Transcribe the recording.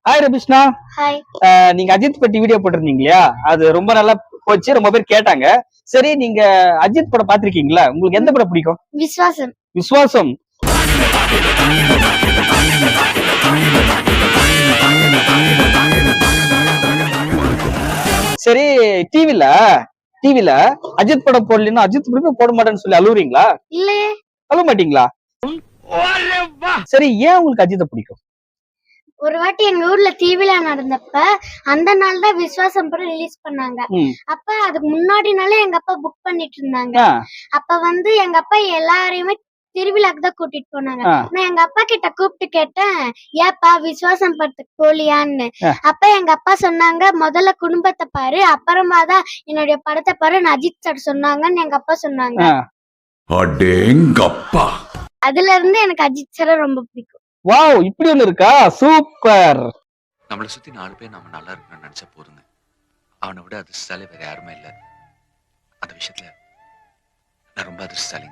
Hi ரபிஷ்னா. Hi. நீங்க அஜித் பத்தி video போட்டிருந்தீங்க இல்லையா? அது ரொம்ப நல்லா போச்சு, ரொம்ப பேர் கேட்டாங்க. சரி, நீங்க அஜித் படம் பாத்திருக்கீங்களா? உங்களுக்கு எந்த படம் பிடிக்கும்? விஸ்வாசம். விஸ்வாசம். சரி, டிவில அஜித் படம் போடலன்னா அஜித் படமே போட மாட்டேன்னு சொல்லி அழுவுறீங்களா? இல்லையே. அழுவ மாட்டீங்களா? சரி, ஏன் உங்களுக்கு அஜித்தை பிடிக்கும்? ஒரு வாட்டி எங்க ஊர்ல டிவில நடந்தப்ப அந்த நாள் தான் விஸ்வாசம் படம் ரிலீஸ் பண்ணாங்க. அப்ப அதுக்கு முன்னாடி நாளே எங்க அப்பா புக் பண்ணிட்டு இருந்தாங்க. அப்ப எங்க அப்பா எல்லாரையுமே திருவிழாக்கு தான் கூட்டிட்டு போனாங்க. நான் எங்க அப்பா கிட்ட கூப்பிட்டு கேட்டேன், ஏப்பா விஸ்வாசம் படத்துக்கு போலியான்னு. அப்ப எங்க அப்பா சொன்னாங்க, முதல்ல குடும்பத்தை பாரு, அப்புறமா தான் என்னுடைய படத்தை பாரு அஜித் சார் சொன்னாங்கன்னு எங்க அப்பா சொன்னாங்க. அதுல இருந்து எனக்கு அஜித் சார் ரொம்ப பிடிக்கும். வாவ், இப்படி ஒண்ணு இருக்கா? சூப்பர். நம்மளை சுத்தி 4 பேர் நம்ம நல்லா இருக்கணும்னு நினைச்சா போதுங்க. அவனை விட அதிர்ஷ்டசாலி வேற யாருமே இல்லை. அந்த விஷயத்துல நான் ரொம்ப அதிர்ஷ்டசாலிங்க.